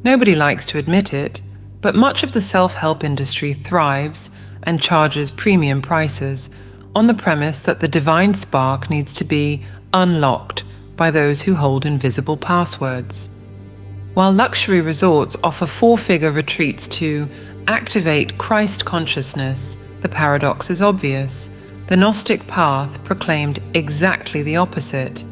Nobody likes to admit it, but much of the self-help industry thrives and charges premium prices on the premise that the divine spark needs to be unlocked by those who hold invisible passwords. While luxury resorts offer four-figure retreats to activate Christ consciousness, the paradox is obvious. The Gnostic path proclaimed exactly the opposite.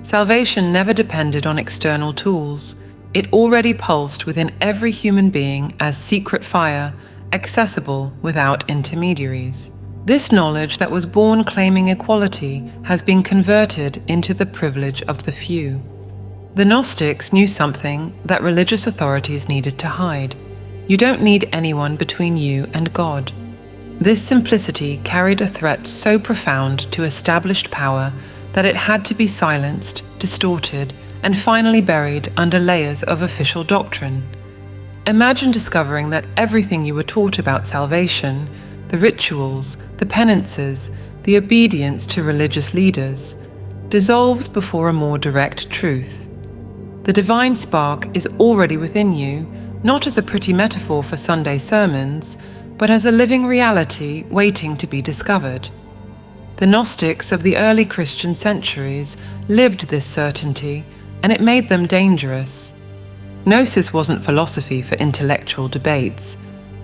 Salvation never depended on external tools. It already pulsed within every human being as secret fire, accessible without intermediaries. This knowledge that was born claiming equality has been converted into the privilege of the few. The Gnostics knew something that religious authorities needed to hide. You don't need anyone between you and God. This simplicity carried a threat so profound to established power that it had to be silenced, distorted, and finally buried under layers of official doctrine. Imagine discovering that everything you were taught about salvation, the rituals, the penances, the obedience to religious leaders, dissolves before a more direct truth. The divine spark is already within you, not as a pretty metaphor for Sunday sermons, but as a living reality waiting to be discovered. The Gnostics of the early Christian centuries lived this certainty, and it made them dangerous. Gnosis wasn't philosophy for intellectual debates.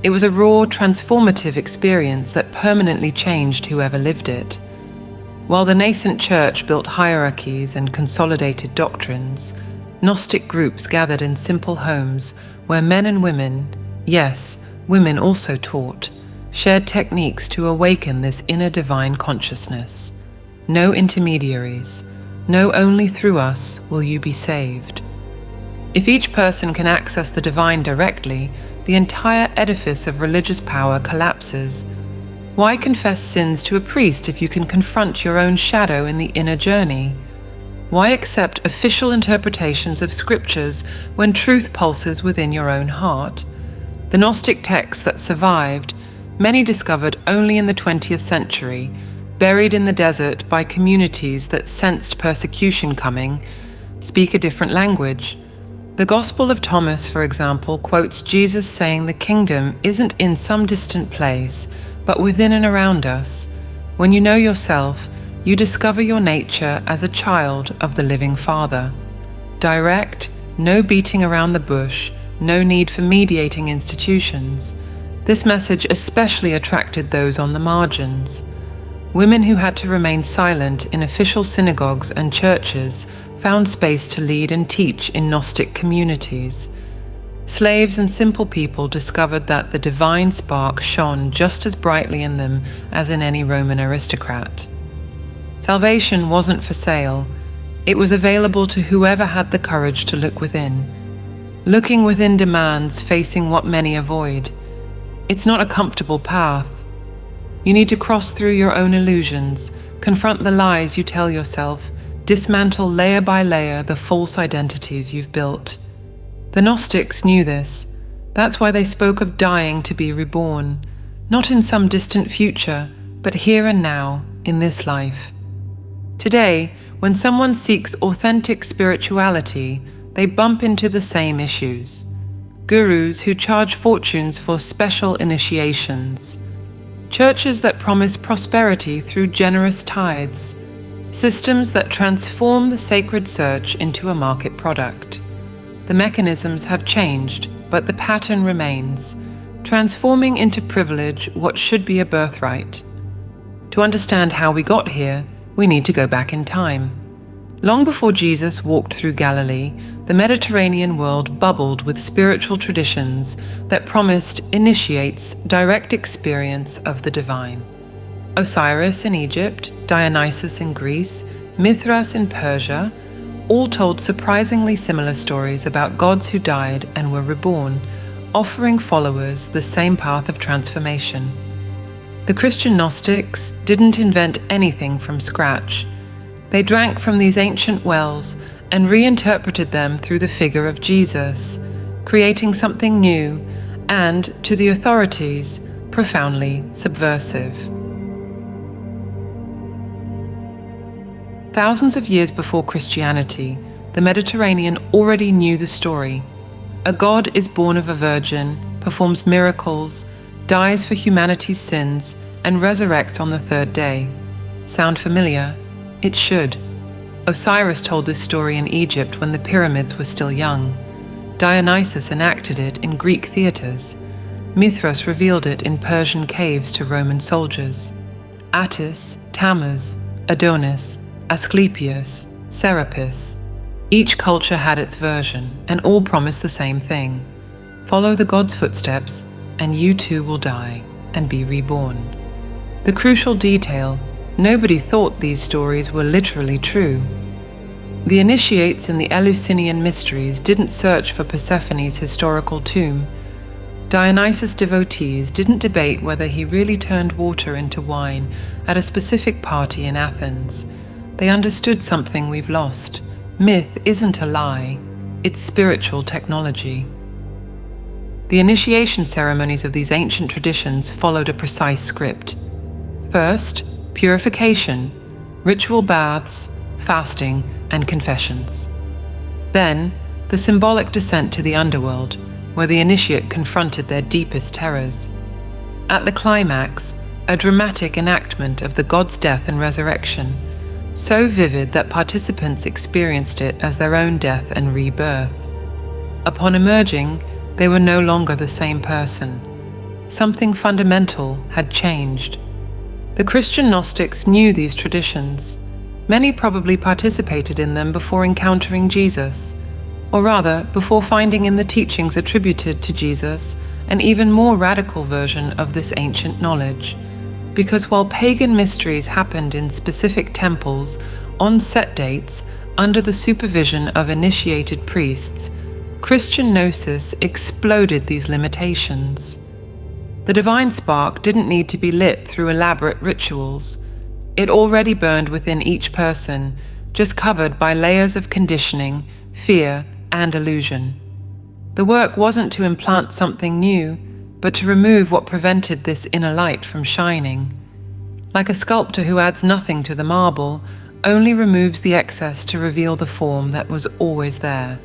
It was a raw, transformative experience that permanently changed whoever lived it. While the nascent church built hierarchies and consolidated doctrines, Gnostic groups gathered in simple homes where men and women, yes, women also taught, shared techniques to awaken this inner divine consciousness. No intermediaries. No, only through us will you be saved. If each person can access the divine directly, the entire edifice of religious power collapses. Why confess sins to a priest if you can confront your own shadow in the inner journey? Why accept official interpretations of scriptures when truth pulses within your own heart? The Gnostic texts that survived, many discovered only in the 20th century, buried in the desert by communities that sensed persecution coming, speak a different language. The Gospel of Thomas, for example, quotes Jesus saying the kingdom isn't in some distant place, but within and around us. When you know yourself, you discover your nature as a child of the living Father. Direct, no beating around the bush, no need for mediating institutions. This message especially attracted those on the margins. Women who had to remain silent in official synagogues and churches found space to lead and teach in Gnostic communities. Slaves and simple people discovered that the divine spark shone just as brightly in them as in any Roman aristocrat. Salvation wasn't for sale. It was available to whoever had the courage to look within. Looking within demands facing what many avoid. It's not a comfortable path. You need to cross through your own illusions, confront the lies you tell yourself, dismantle layer by layer the false identities you've built. The Gnostics knew this. That's why they spoke of dying to be reborn, not in some distant future, but here and now, in this life. Today, when someone seeks authentic spirituality, they bump into the same issues. Gurus who charge fortunes for special initiations. Churches that promise prosperity through generous tithes. Systems that transform the sacred search into a market product. The mechanisms have changed, but the pattern remains, transforming into privilege what should be a birthright. To understand how we got here, we need to go back in time. Long before Jesus walked through Galilee, the Mediterranean world bubbled with spiritual traditions that promised initiates direct experience of the divine. Osiris in Egypt, Dionysus in Greece, Mithras in Persia, all told surprisingly similar stories about gods who died and were reborn, offering followers the same path of transformation. The Christian Gnostics didn't invent anything from scratch. They drank from these ancient wells and reinterpreted them through the figure of Jesus, creating something new and, to the authorities, profoundly subversive. Thousands of years before Christianity, the Mediterranean already knew the story. A god is born of a virgin, performs miracles, dies for humanity's sins, and resurrects on the third day. Sound familiar? It should. Osiris told this story in Egypt when the pyramids were still young. Dionysus enacted it in Greek theatres. Mithras revealed it in Persian caves to Roman soldiers. Attis, Tammuz, Adonis, Asclepius, Serapis. Each culture had its version, and all promised the same thing. Follow the god's footsteps, and you too will die and be reborn. The crucial detail: nobody thought these stories were literally true. The initiates in the Eleusinian mysteries didn't search for Persephone's historical tomb. Dionysus' devotees didn't debate whether he really turned water into wine at a specific party in Athens. They understood something we've lost. Myth isn't a lie, it's spiritual technology. The initiation ceremonies of these ancient traditions followed a precise script. First, purification, ritual baths, fasting, and confessions. Then, the symbolic descent to the underworld, where the initiate confronted their deepest terrors. At the climax, a dramatic enactment of the god's death and resurrection, so vivid that participants experienced it as their own death and rebirth. Upon emerging, they were no longer the same person. Something fundamental had changed. The Christian Gnostics knew these traditions. Many probably participated in them before encountering Jesus, or rather, before finding in the teachings attributed to Jesus an even more radical version of this ancient knowledge. Because while pagan mysteries happened in specific temples, on set dates, under the supervision of initiated priests, Christian gnosis exploded these limitations. The divine spark didn't need to be lit through elaborate rituals. It already burned within each person, just covered by layers of conditioning, fear, and illusion. The work wasn't to implant something new, but to remove what prevented this inner light from shining. Like a sculptor who adds nothing to the marble, only removes the excess to reveal the form that was always there.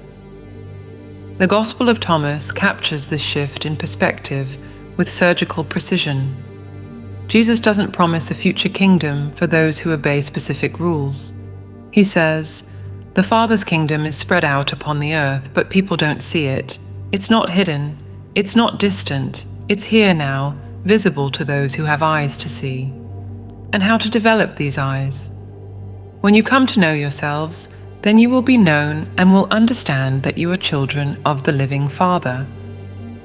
The Gospel of Thomas captures this shift in perspective with surgical precision. Jesus doesn't promise a future kingdom for those who obey specific rules. He says, "The Father's kingdom is spread out upon the earth, but people don't see it. It's not hidden. It's not distant. It's here now, visible to those who have eyes to see." And how to develop these eyes? When you come to know yourselves, then you will be known and will understand that you are children of the living Father.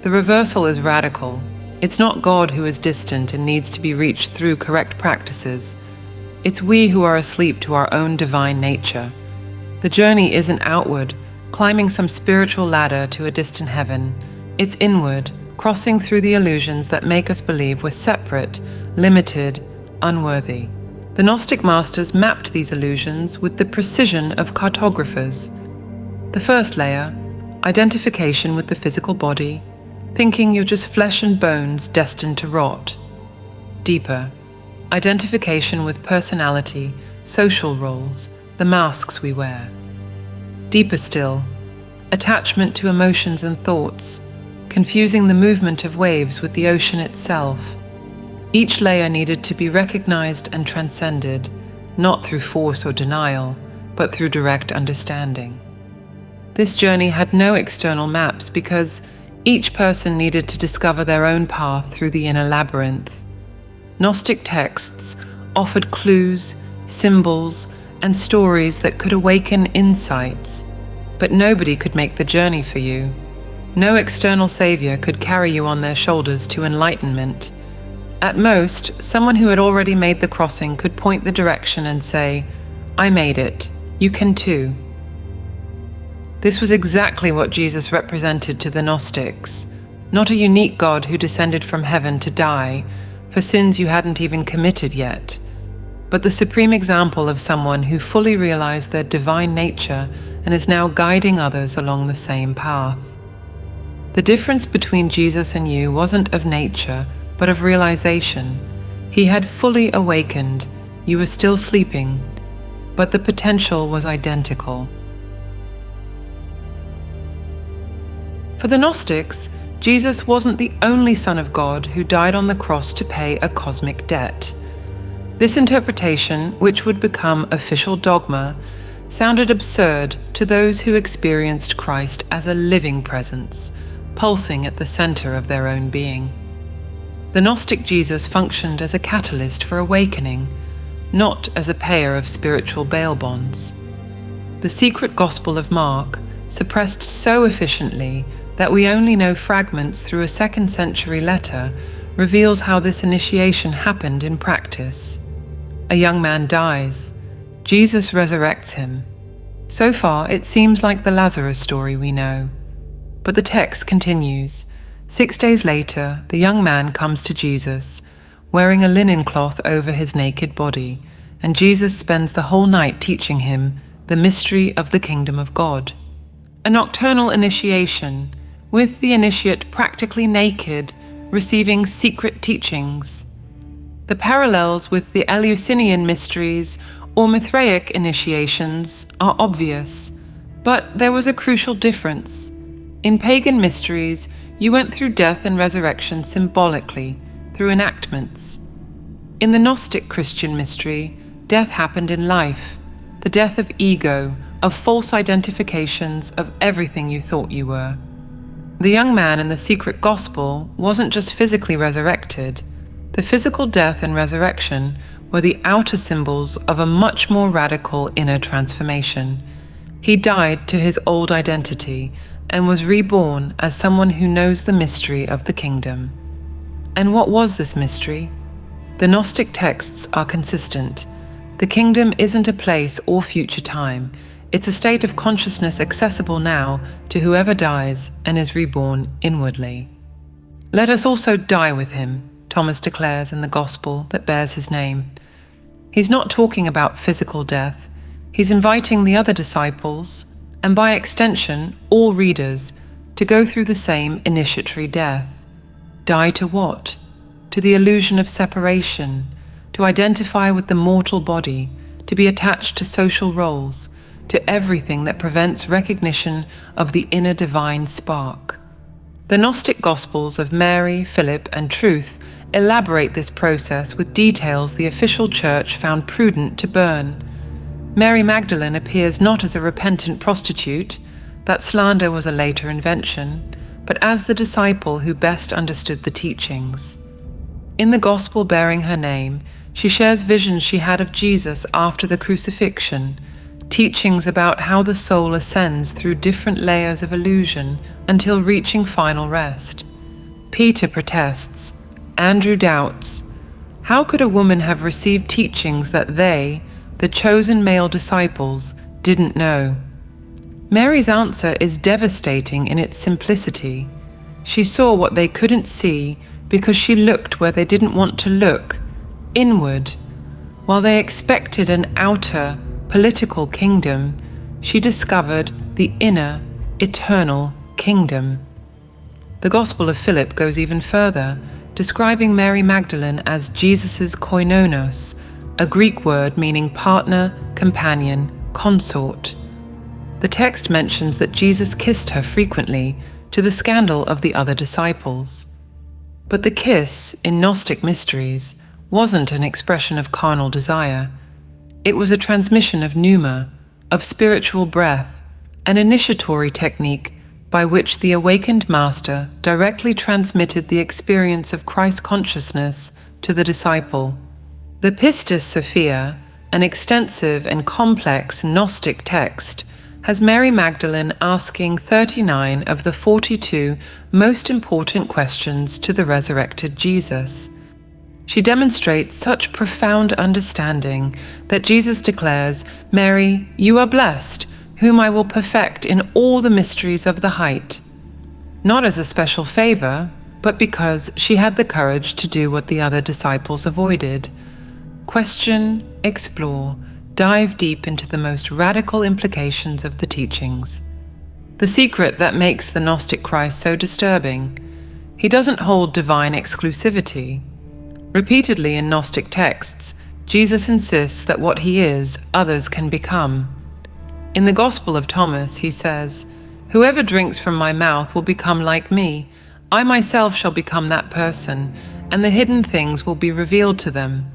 The reversal is radical. It's not God who is distant and needs to be reached through correct practices. It's we who are asleep to our own divine nature. The journey isn't outward, climbing some spiritual ladder to a distant heaven. It's inward, crossing through the illusions that make us believe we're separate, limited, unworthy. The Gnostic masters mapped these illusions with the precision of cartographers. The first layer, identification with the physical body, thinking you're just flesh and bones destined to rot. Deeper, identification with personality, social roles, the masks we wear. Deeper still, attachment to emotions and thoughts, confusing the movement of waves with the ocean itself. Each layer needed to be recognized and transcended, not through force or denial, but through direct understanding. This journey had no external maps because each person needed to discover their own path through the inner labyrinth. Gnostic texts offered clues, symbols, and stories that could awaken insights, but nobody could make the journey for you. No external savior could carry you on their shoulders to enlightenment. At most, someone who had already made the crossing could point the direction and say, "I made it, you can too." This was exactly what Jesus represented to the Gnostics, not a unique God who descended from heaven to die for sins you hadn't even committed yet, but the supreme example of someone who fully realized their divine nature and is now guiding others along the same path. The difference between Jesus and you wasn't of nature, but of realization. He had fully awakened, you were still sleeping, but the potential was identical. For the Gnostics, Jesus wasn't the only Son of God who died on the cross to pay a cosmic debt. This interpretation, which would become official dogma, sounded absurd to those who experienced Christ as a living presence, pulsing at the center of their own being. The Gnostic Jesus functioned as a catalyst for awakening, not as a payer of spiritual bail bonds. The secret Gospel of Mark, suppressed so efficiently that we only know fragments through a 2nd century letter, reveals how this initiation happened in practice. A young man dies. Jesus resurrects him. So far, it seems like the Lazarus story we know. But the text continues. 6 days later, the young man comes to Jesus, wearing a linen cloth over his naked body, and Jesus spends the whole night teaching him the mystery of the kingdom of God. A nocturnal initiation, with the initiate practically naked, receiving secret teachings. The parallels with the Eleusinian mysteries or Mithraic initiations are obvious, but there was a crucial difference. In pagan mysteries, you went through death and resurrection symbolically, through enactments. In the Gnostic Christian mystery, death happened in life, the death of ego, of false identifications of everything you thought you were. The young man in the secret gospel wasn't just physically resurrected. The physical death and resurrection were the outer symbols of a much more radical inner transformation. He died to his old identity and was reborn as someone who knows the mystery of the kingdom. And what was this mystery? The Gnostic texts are consistent. The kingdom isn't a place or future time. It's a state of consciousness accessible now to whoever dies and is reborn inwardly. Let us also die with him, Thomas declares in the gospel that bears his name. He's not talking about physical death. He's inviting the other disciples, and by extension, all readers, to go through the same initiatory death. Die to what? To the illusion of separation, to identify with the mortal body, to be attached to social roles, to everything that prevents recognition of the inner divine spark. The Gnostic Gospels of Mary, Philip, and Truth elaborate this process with details the official church found prudent to burn. Mary Magdalene appears not as a repentant prostitute, that slander was a later invention, but as the disciple who best understood the teachings. In the Gospel bearing her name, she shares visions she had of Jesus after the crucifixion, teachings about how the soul ascends through different layers of illusion until reaching final rest. Peter protests. Andrew doubts. How could a woman have received teachings that they, the chosen male disciples, didn't know? Mary's answer is devastating in its simplicity. She saw what they couldn't see because she looked where they didn't want to look, inward. While they expected an outer, political kingdom, she discovered the inner, eternal kingdom. The Gospel of Philip goes even further, describing Mary Magdalene as Jesus's koinonos, a Greek word meaning partner, companion, consort. The text mentions that Jesus kissed her frequently, to the scandal of the other disciples. But the kiss, in Gnostic mysteries, wasn't an expression of carnal desire. It was a transmission of pneuma, of spiritual breath, an initiatory technique by which the awakened master directly transmitted the experience of Christ consciousness to the disciple. The Pistis Sophia, an extensive and complex Gnostic text, has Mary Magdalene asking 39 of the 42 most important questions to the resurrected Jesus. She demonstrates such profound understanding that Jesus declares, "Mary, you are blessed, whom I will perfect in all the mysteries of the height." Not as a special favor, but because she had the courage to do what the other disciples avoided. Question, explore, dive deep into the most radical implications of the teachings. The secret that makes the Gnostic Christ so disturbing: he doesn't hold divine exclusivity. Repeatedly in Gnostic texts, Jesus insists that what he is, others can become. In the Gospel of Thomas, he says, Whoever drinks from my mouth will become like me. I myself shall become that person, and the hidden things will be revealed to them.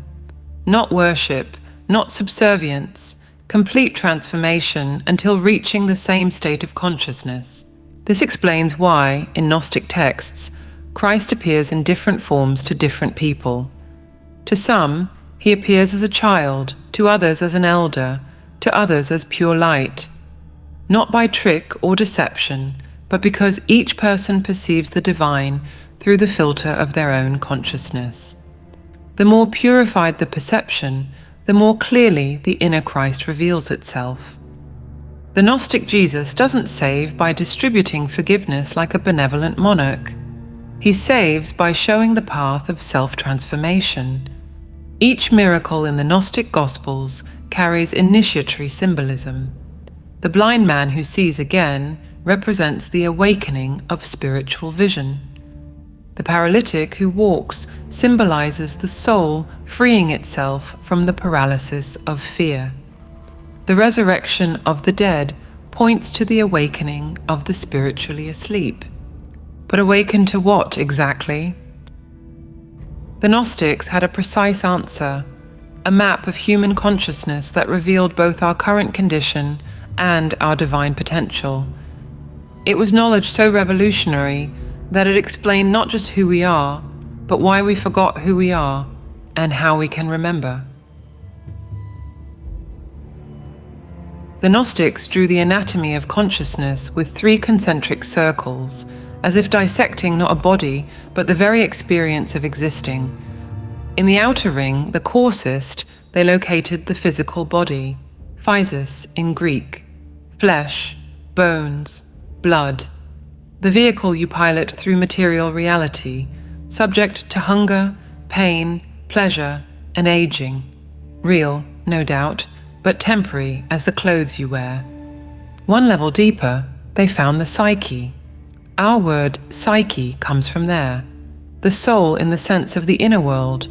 Not worship, not subservience, complete transformation until reaching the same state of consciousness. This explains why, in Gnostic texts, Christ appears in different forms to different people. To some, he appears as a child, to others as an elder, to others as pure light. Not by trick or deception, but because each person perceives the divine through the filter of their own consciousness. The more purified the perception, the more clearly the inner Christ reveals itself. The Gnostic Jesus doesn't save by distributing forgiveness like a benevolent monarch. He saves by showing the path of self-transformation. Each miracle in the Gnostic Gospels carries initiatory symbolism. The blind man who sees again represents the awakening of spiritual vision. The paralytic who walks symbolizes the soul freeing itself from the paralysis of fear. The resurrection of the dead points to the awakening of the spiritually asleep. But awaken to what exactly? The Gnostics had a precise answer, a map of human consciousness that revealed both our current condition and our divine potential. It was knowledge so revolutionary that it explained not just who we are, but why we forgot who we are and how we can remember. The Gnostics drew the anatomy of consciousness with 3 concentric circles, as if dissecting not a body, but the very experience of existing. In the outer ring, the coarsest, they located the physical body, physis in Greek, flesh, bones, blood, the vehicle you pilot through material reality, subject to hunger, pain, pleasure, and aging. Real, no doubt, but temporary as the clothes you wear. One level deeper, they found the psyche. Our word psyche comes from there. The soul in the sense of the inner world,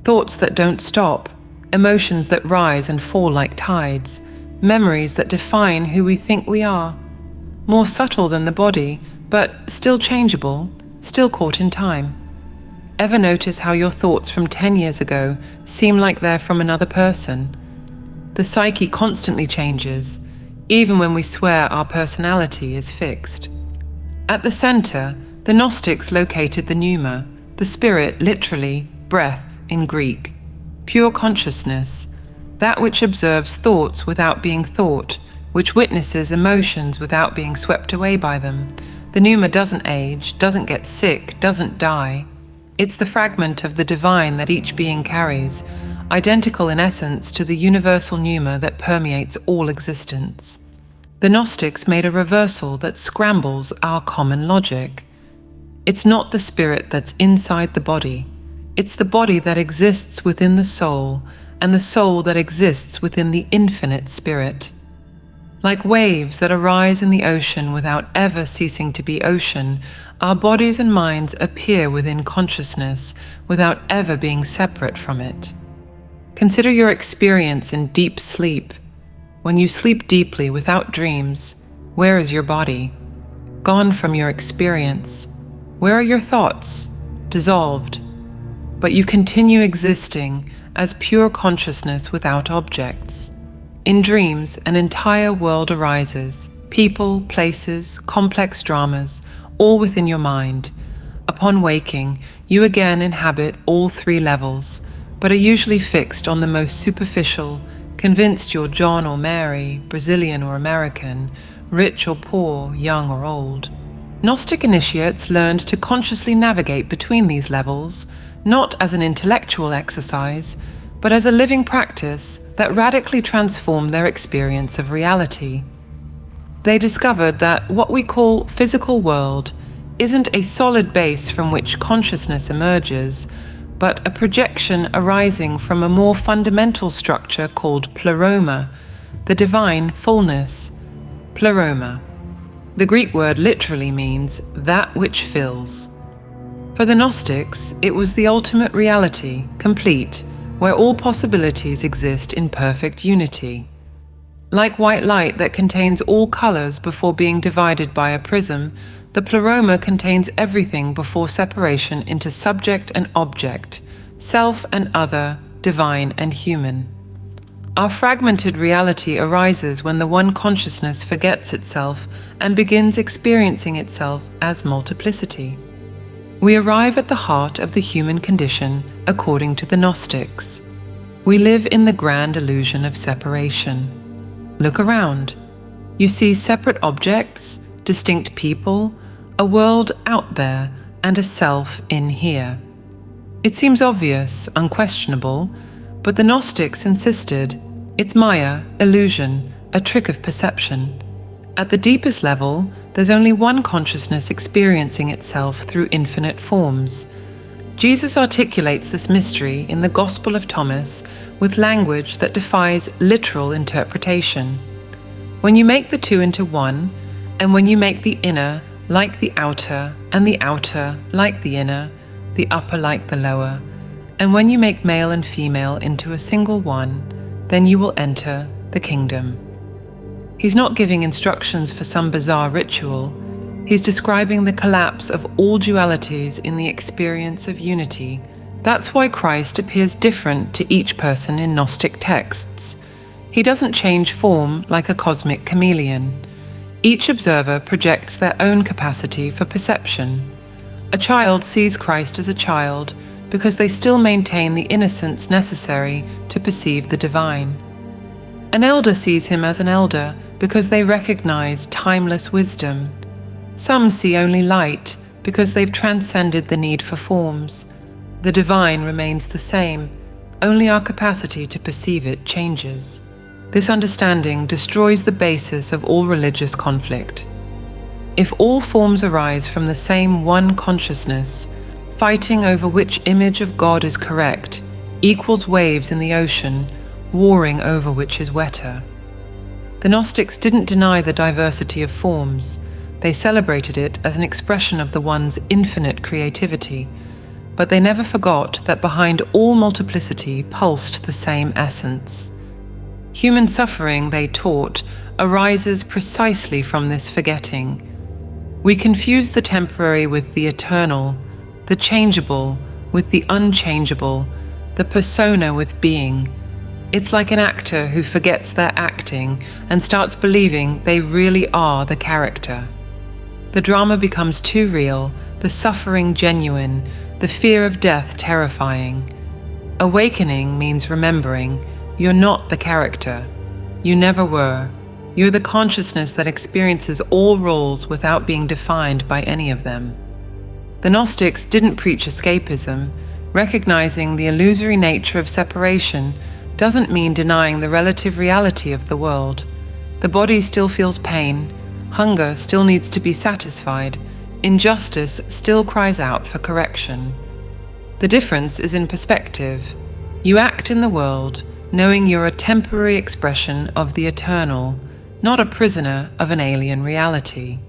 thoughts that don't stop, emotions that rise and fall like tides, memories that define who we think we are. More subtle than the body, but still changeable, still caught in time. Ever notice how your thoughts from 10 years ago seem like they're from another person? The psyche constantly changes, even when we swear our personality is fixed. At the center, the Gnostics located the pneuma, the spirit, literally breath in Greek, pure consciousness, that which observes thoughts without being thought, which witnesses emotions without being swept away by them. The pneuma doesn't age, doesn't get sick, doesn't die. It's the fragment of the divine that each being carries, identical in essence to the universal pneuma that permeates all existence. The Gnostics made a reversal that scrambles our common logic. It's not the spirit that's inside the body. It's the body that exists within the soul, and the soul that exists within the infinite spirit. Like waves that arise in the ocean without ever ceasing to be ocean, our bodies and minds appear within consciousness without ever being separate from it. Consider your experience in deep sleep. When you sleep deeply without dreams, where is your body? Gone from your experience. Where are your thoughts? Dissolved. But you continue existing as pure consciousness without objects. In dreams, an entire world arises, people, places, complex dramas, all within your mind. Upon waking, you again inhabit all 3 levels, but are usually fixed on the most superficial, convinced you're John or Mary, Brazilian or American, rich or poor, young or old. Gnostic initiates learned to consciously navigate between these levels, not as an intellectual exercise, but as a living practice that radically transformed their experience of reality. They discovered that what we call physical world isn't a solid base from which consciousness emerges, but a projection arising from a more fundamental structure called pleroma, the divine fullness. Pleroma. The Greek word literally means that which fills. For the Gnostics, it was the ultimate reality, complete, where all possibilities exist in perfect unity. Like white light that contains all colors before being divided by a prism, the pleroma contains everything before separation into subject and object, self and other, divine and human. Our fragmented reality arises when the one consciousness forgets itself and begins experiencing itself as multiplicity. We arrive at the heart of the human condition according to the Gnostics. We live in the grand illusion of separation. Look around. You see separate objects, distinct people, a world out there, and a self in here. It seems obvious, unquestionable, but the Gnostics insisted it's Maya, illusion, a trick of perception. At the deepest level, there's only one consciousness experiencing itself through infinite forms. Jesus articulates this mystery in the Gospel of Thomas with language that defies literal interpretation. When you make the two into one, and when you make the inner like the outer, and the outer like the inner, the upper like the lower, and when you make male and female into a single one, then you will enter the kingdom. He's not giving instructions for some bizarre ritual. He's describing the collapse of all dualities in the experience of unity. That's why Christ appears different to each person in Gnostic texts. He doesn't change form like a cosmic chameleon. Each observer projects their own capacity for perception. A child sees Christ as a child because they still maintain the innocence necessary to perceive the divine. An elder sees him as an elder because they recognize timeless wisdom. Some see only light because they've transcended the need for forms. The divine remains the same, only our capacity to perceive it changes. This understanding destroys the basis of all religious conflict. If all forms arise from the same one consciousness, fighting over which image of God is correct equals waves in the ocean, warring over which is wetter. The Gnostics didn't deny the diversity of forms. They celebrated it as an expression of the one's infinite creativity, but they never forgot that behind all multiplicity pulsed the same essence. Human suffering, they taught, arises precisely from this forgetting. We confuse the temporary with the eternal, the changeable with the unchangeable, the persona with being. It's like an actor who forgets their acting and starts believing they really are the character. The drama becomes too real, the suffering genuine, the fear of death terrifying. Awakening means remembering you're not the character. You never were. You're the consciousness that experiences all roles without being defined by any of them. The Gnostics didn't preach escapism. Recognizing the illusory nature of separation doesn't mean denying the relative reality of the world. The body still feels pain, hunger still needs to be satisfied, injustice still cries out for correction. The difference is in perspective. You act in the world, knowing you're a temporary expression of the eternal, not a prisoner of an alien reality.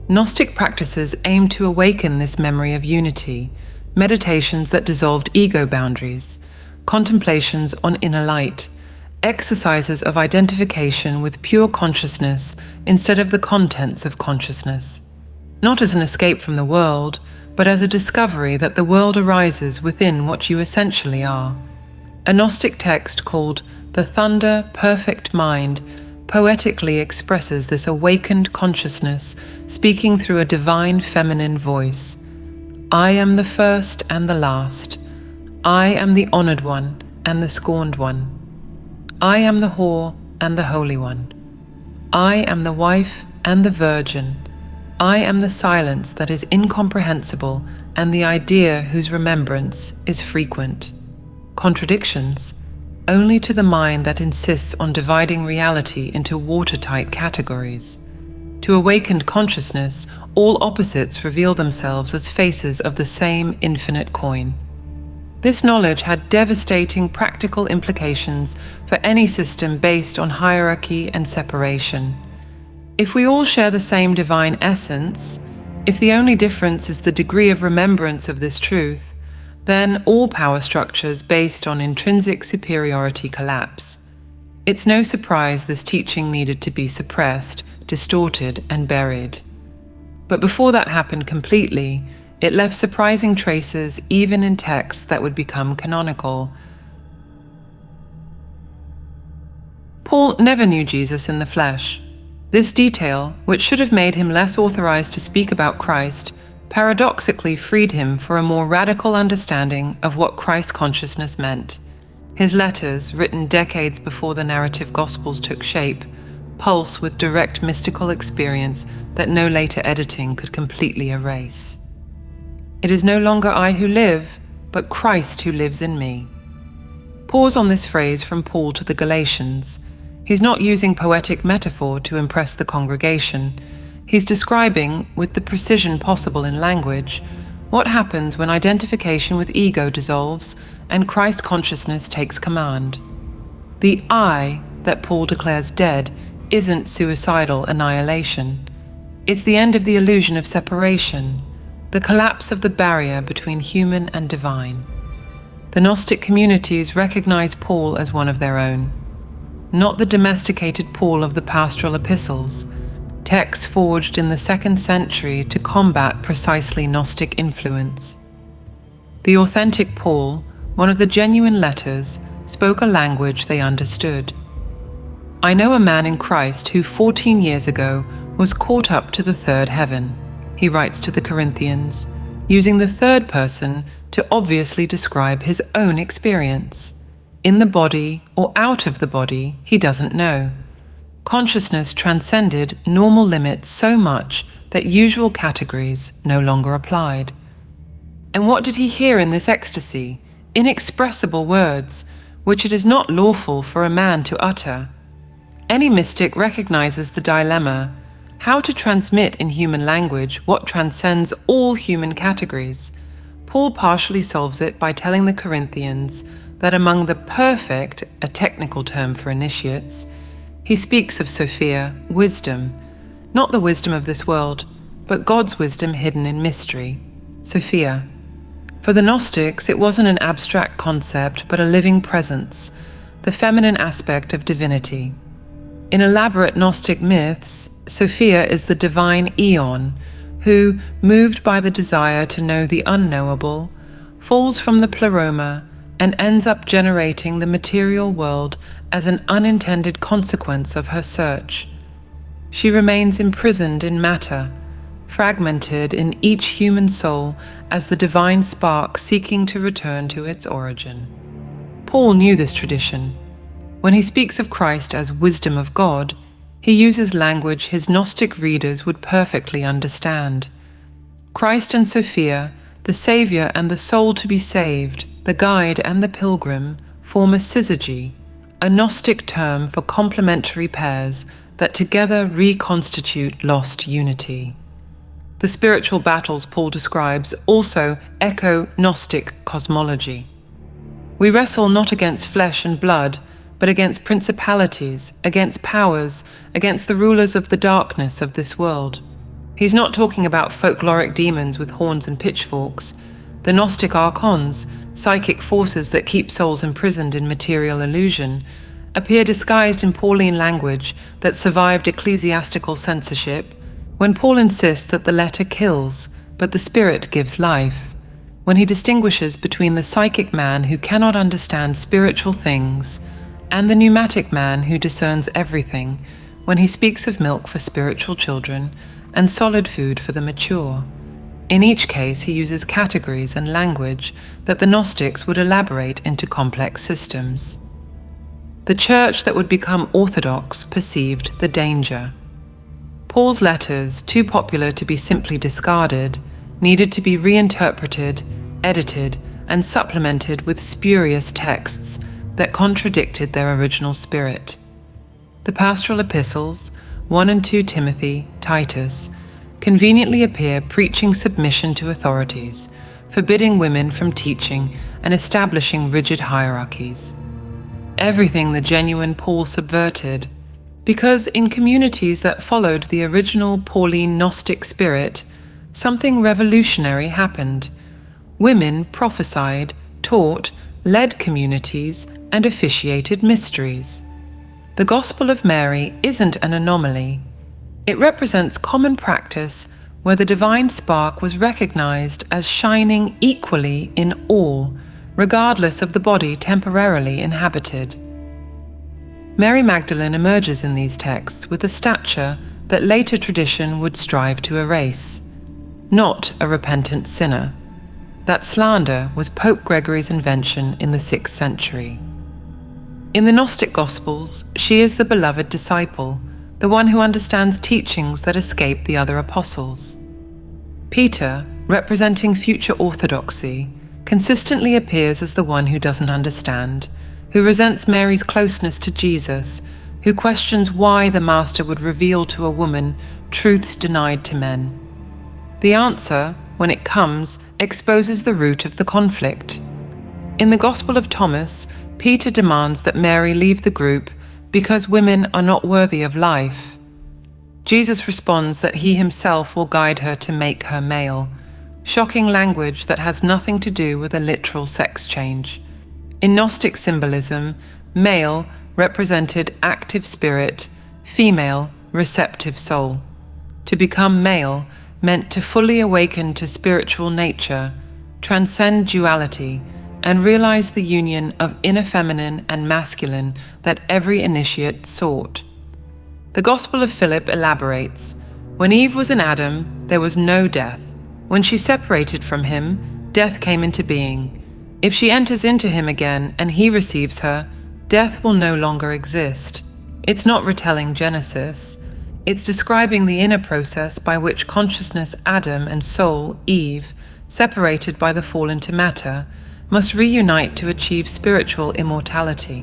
Gnostic practices aim to awaken this memory of unity, meditations that dissolved ego boundaries, contemplations on inner light, exercises of identification with pure consciousness instead of the contents of consciousness. Not as an escape from the world, but as a discovery that the world arises within what you essentially are. A Gnostic text called The Thunder Perfect Mind poetically expresses this awakened consciousness speaking through a divine feminine voice. I am the first and the last. I am the honored one and the scorned one. I am the whore and the holy one. I am the wife and the virgin. I am the silence that is incomprehensible and the idea whose remembrance is frequent. Contradictions? Only to the mind that insists on dividing reality into watertight categories. To awakened consciousness, all opposites reveal themselves as faces of the same infinite coin. This knowledge had devastating practical implications for any system based on hierarchy and separation. If we all share the same divine essence, if the only difference is the degree of remembrance of this truth, then all power structures based on intrinsic superiority collapse. It's no surprise this teaching needed to be suppressed, distorted, and buried. But before that happened completely, it left surprising traces even in texts that would become canonical. Paul never knew Jesus in the flesh. This detail, which should have made him less authorized to speak about Christ, paradoxically freed him for a more radical understanding of what Christ consciousness meant. His letters, written decades before the narrative Gospels took shape, pulse with direct mystical experience that no later editing could completely erase. It is no longer I who live, but Christ who lives in me. Pause on this phrase from Paul to the Galatians. He's not using poetic metaphor to impress the congregation. He's describing, with the precision possible in language, what happens when identification with ego dissolves and Christ consciousness takes command. The I that Paul declares dead isn't suicidal annihilation. It's the end of the illusion of separation, the collapse of the barrier between human and divine. The Gnostic communities recognize Paul as one of their own, not the domesticated Paul of the pastoral epistles, texts forged in the 2nd century to combat precisely Gnostic influence. The authentic Paul, one of the genuine letters, spoke a language they understood. I know a man in Christ who 14 years ago was caught up to the third heaven, he writes to the Corinthians, using the third person to obviously describe his own experience. In the body or out of the body, he doesn't know. Consciousness transcended normal limits so much that usual categories no longer applied. And what did he hear in this ecstasy? Inexpressible words, which it is not lawful for a man to utter. Any mystic recognizes the dilemma: how to transmit in human language what transcends all human categories. Paul partially solves it by telling the Corinthians that among the perfect, a technical term for initiates, he speaks of Sophia, wisdom, not the wisdom of this world, but God's wisdom hidden in mystery, Sophia. For the Gnostics, it wasn't an abstract concept, but a living presence, the feminine aspect of divinity. In elaborate Gnostic myths, Sophia is the divine Aeon, who, moved by the desire to know the unknowable, falls from the pleroma and ends up generating the material world as an unintended consequence of her search. She remains imprisoned in matter, fragmented in each human soul as the divine spark seeking to return to its origin. Paul knew this tradition. When he speaks of Christ as wisdom of God, he uses language his Gnostic readers would perfectly understand. Christ and Sophia, the Saviour and the soul to be saved, the guide and the pilgrim, form a syzygy, a Gnostic term for complementary pairs that together reconstitute lost unity. The spiritual battles Paul describes also echo Gnostic cosmology. We wrestle not against flesh and blood, but against principalities, against powers, against the rulers of the darkness of this world. He's not talking about folkloric demons with horns and pitchforks. The Gnostic archons, psychic forces that keep souls imprisoned in material illusion, appear disguised in Pauline language that survived ecclesiastical censorship, when Paul insists that the letter kills, but the spirit gives life, when he distinguishes between the psychic man who cannot understand spiritual things and the pneumatic man who discerns everything, when he speaks of milk for spiritual children and solid food for the mature. In each case, he uses categories and language that the Gnostics would elaborate into complex systems. The church that would become orthodox perceived the danger. Paul's letters, too popular to be simply discarded, needed to be reinterpreted, edited, and supplemented with spurious texts that contradicted their original spirit. The pastoral epistles, 1 and 2 Timothy, Titus, conveniently appear preaching submission to authorities, forbidding women from teaching and establishing rigid hierarchies. Everything the genuine Paul subverted, because in communities that followed the original Pauline Gnostic spirit, something revolutionary happened. Women prophesied, taught, led communities, and officiated mysteries. The Gospel of Mary isn't an anomaly. It represents common practice where the divine spark was recognized as shining equally in all, regardless of the body temporarily inhabited. Mary Magdalene emerges in these texts with a stature that later tradition would strive to erase. Not a repentant sinner. That slander was Pope Gregory's invention in the 6th century. In the Gnostic Gospels, she is the beloved disciple, the one who understands teachings that escape the other apostles. Peter, representing future orthodoxy, consistently appears as the one who doesn't understand, who resents Mary's closeness to Jesus, who questions why the Master would reveal to a woman truths denied to men. The answer, when it comes, exposes the root of the conflict. In the Gospel of Thomas, Peter demands that Mary leave the group because women are not worthy of life. Jesus responds that he himself will guide her to make her male, shocking language that has nothing to do with a literal sex change. In Gnostic symbolism, male represented active spirit, female, receptive soul. To become male meant to fully awaken to spiritual nature, transcend duality, and realize the union of inner feminine and masculine that every initiate sought. The Gospel of Philip elaborates, "When Eve was in Adam, there was no death. When she separated from him, death came into being. If she enters into him again and he receives her, death will no longer exist." It's not retelling Genesis. It's describing the inner process by which consciousness Adam and soul Eve, separated by the fall into matter, must reunite to achieve spiritual immortality.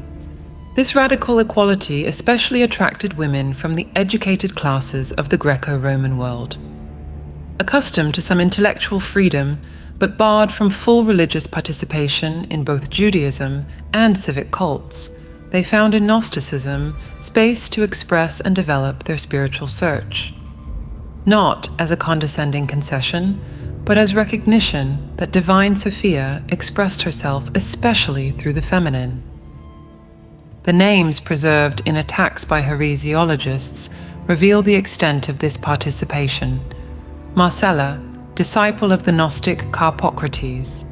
This radical equality especially attracted women from the educated classes of the Greco-Roman world. Accustomed to some intellectual freedom, but barred from full religious participation in both Judaism and civic cults, they found in Gnosticism space to express and develop their spiritual search. Not as a condescending concession, but as recognition that divine Sophia expressed herself especially through the feminine. The names preserved in attacks by heresiologists reveal the extent of this participation. Marcella, disciple of the Gnostic Carpocrates.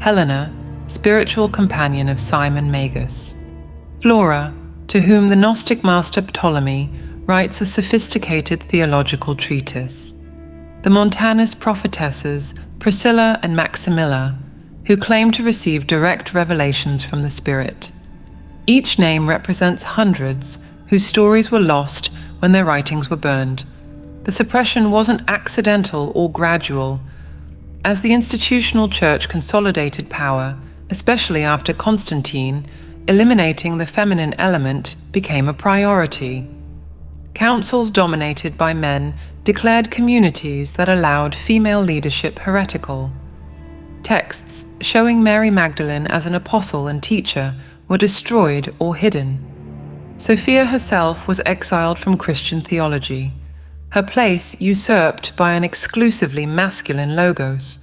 Helena, spiritual companion of Simon Magus. Flora, to whom the Gnostic master Ptolemy writes a sophisticated theological treatise. The Montanist prophetesses Priscilla and Maximilla, who claim to receive direct revelations from the Spirit. Each name represents hundreds whose stories were lost when their writings were burned. The suppression wasn't accidental or gradual. As the institutional church consolidated power, especially after Constantine, eliminating the feminine element became a priority. Councils dominated by men declared communities that allowed female leadership heretical. Texts showing Mary Magdalene as an apostle and teacher were destroyed or hidden. Sophia herself was exiled from Christian theology, her place usurped by an exclusively masculine logos.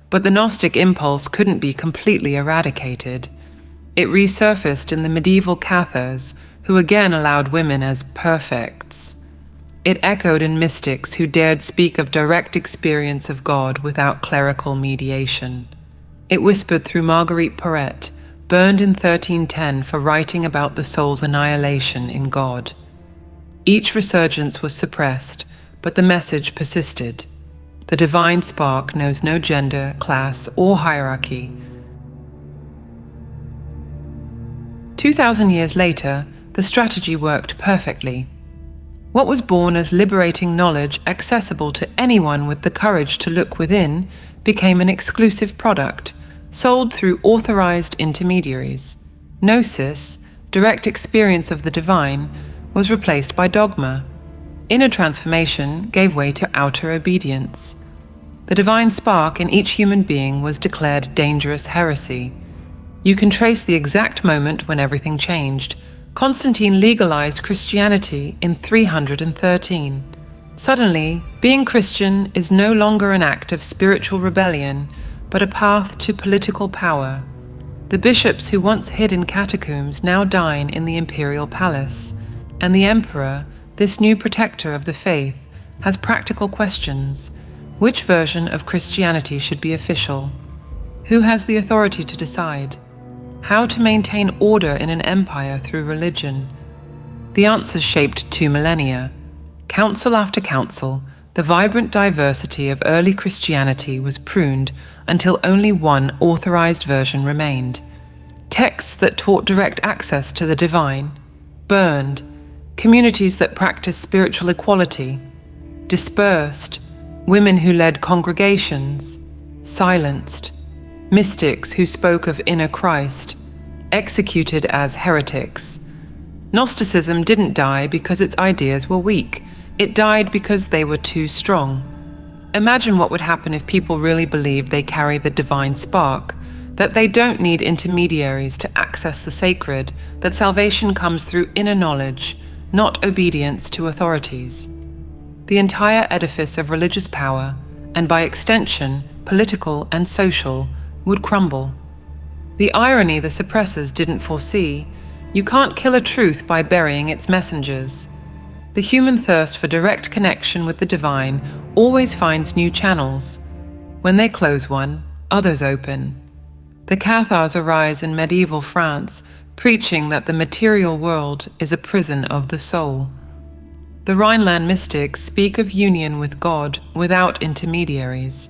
But the Gnostic impulse couldn't be completely eradicated. It resurfaced in the medieval Cathars, who again allowed women as perfects. It echoed in mystics who dared speak of direct experience of God without clerical mediation. It whispered through Marguerite Porete, burned in 1310 for writing about the soul's annihilation in God. Each resurgence was suppressed, but the message persisted. The divine spark knows no gender, class, or hierarchy. 2,000 years later, the strategy worked perfectly. What was born as liberating knowledge accessible to anyone with the courage to look within became an exclusive product, sold through authorized intermediaries. Gnosis, direct experience of the divine, was replaced by dogma. Inner transformation gave way to outer obedience. The divine spark in each human being was declared dangerous heresy. You can trace the exact moment when everything changed. Constantine legalized Christianity in 313. Suddenly, being Christian is no longer an act of spiritual rebellion, but a path to political power. The bishops who once hid in catacombs now dine in the imperial palace. And the emperor, this new protector of the faith, has practical questions. Which version of Christianity should be official? Who has the authority to decide? How to maintain order in an empire through religion? The answers shaped 2 millennia. Council after council, the vibrant diversity of early Christianity was pruned until only one authorized version remained. Texts that taught direct access to the divine, burned. Communities that practiced spiritual equality, dispersed. Women who led congregations, silenced. Mystics who spoke of inner Christ, executed as heretics. Gnosticism didn't die because its ideas were weak. It died because they were too strong. Imagine what would happen if people really believed they carry the divine spark, that they don't need intermediaries to access the sacred, that salvation comes through inner knowledge, not obedience to authorities. The entire edifice of religious power, and by extension, political and social, would crumble. The irony the suppressors didn't foresee: you can't kill a truth by burying its messengers. The human thirst for direct connection with the divine always finds new channels. When they close one, others open. The Cathars arise in medieval France, preaching that the material world is a prison of the soul. The Rhineland mystics speak of union with God without intermediaries.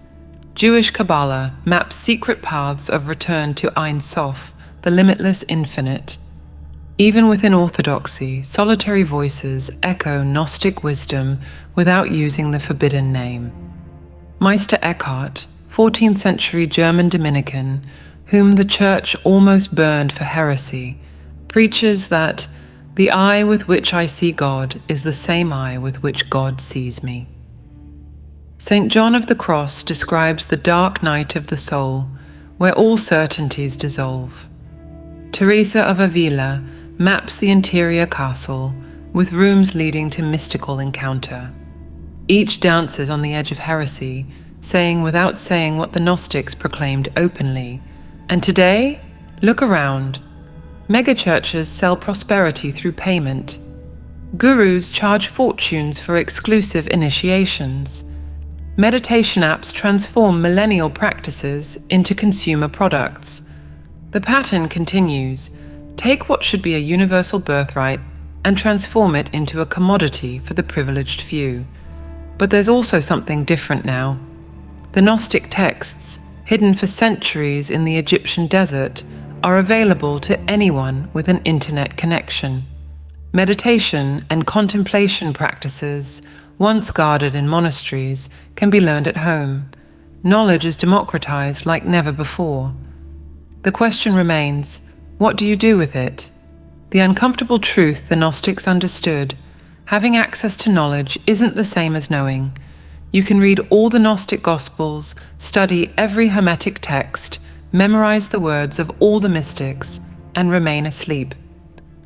Jewish Kabbalah maps secret paths of return to Ein Sof, the limitless infinite. Even within Orthodoxy, solitary voices echo Gnostic wisdom without using the forbidden name. Meister Eckhart, 14th century German Dominican, whom the Church almost burned for heresy, preaches that the eye with which I see God is the same eye with which God sees me. St. John of the Cross describes the dark night of the soul, where all certainties dissolve. Teresa of Avila maps the interior castle, with rooms leading to mystical encounter. Each dances on the edge of heresy, saying without saying what the Gnostics proclaimed openly. And today, look around. Megachurches sell prosperity through payment. Gurus charge fortunes for exclusive initiations. Meditation apps transform millennial practices into consumer products. The pattern continues. Take what should be a universal birthright and transform it into a commodity for the privileged few. But there's also something different now. The Gnostic texts, hidden for centuries in the Egyptian desert, are available to anyone with an internet connection. Meditation and contemplation practices, once guarded in monasteries, can be learned at home. Knowledge is democratized like never before. The question remains, what do you do with it? The uncomfortable truth the Gnostics understood: having access to knowledge isn't the same as knowing. You can read all the Gnostic Gospels, study every Hermetic text, memorize the words of all the mystics, and remain asleep.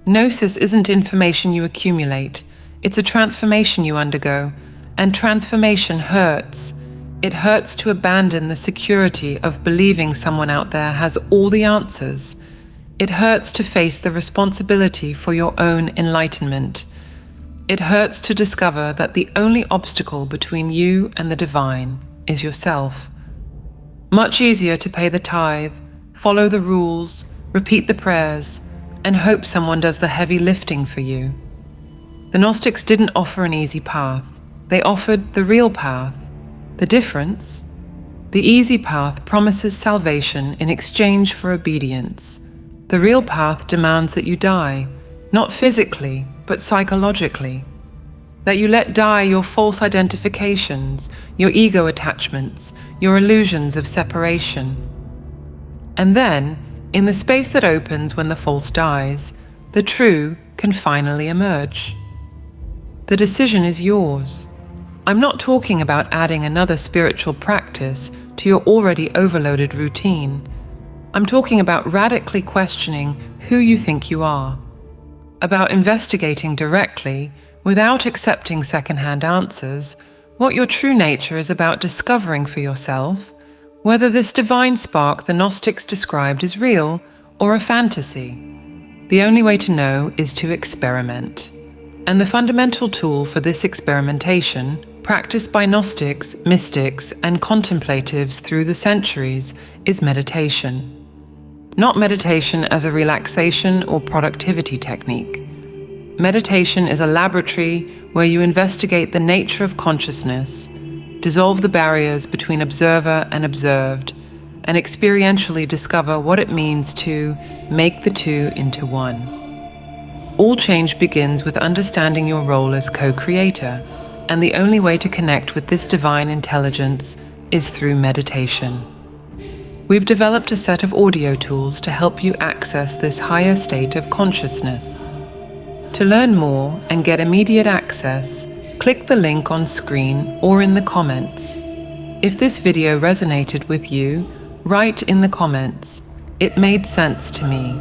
Gnosis isn't information you accumulate, it's a transformation you undergo, and transformation hurts. It hurts to abandon the security of believing someone out there has all the answers. It hurts to face the responsibility for your own enlightenment. It hurts to discover that the only obstacle between you and the divine is yourself. Much easier to pay the tithe, follow the rules, repeat the prayers, and hope someone does the heavy lifting for you. The Gnostics didn't offer an easy path. They offered the real path. The difference? The easy path promises salvation in exchange for obedience. The real path demands that you die, not physically, but psychologically. That you let die your false identifications, your ego attachments, your illusions of separation. And then, in the space that opens when the false dies, the true can finally emerge. The decision is yours. I'm not talking about adding another spiritual practice to your already overloaded routine. I'm talking about radically questioning who you think you are. About investigating directly, without accepting second-hand answers, what your true nature is about discovering for yourself, whether this divine spark the Gnostics described is real or a fantasy. The only way to know is to experiment. And the fundamental tool for this experimentation, practiced by Gnostics, mystics, and contemplatives through the centuries, is meditation. Not meditation as a relaxation or productivity technique. Meditation is a laboratory where you investigate the nature of consciousness, dissolve the barriers between observer and observed, and experientially discover what it means to make the two into one. All change begins with understanding your role as co-creator, and the only way to connect with this divine intelligence is through meditation. We've developed a set of audio tools to help you access this higher state of consciousness. To learn more and get immediate access, click the link on screen or in the comments. If this video resonated with you, write in the comments, "It made sense to me,"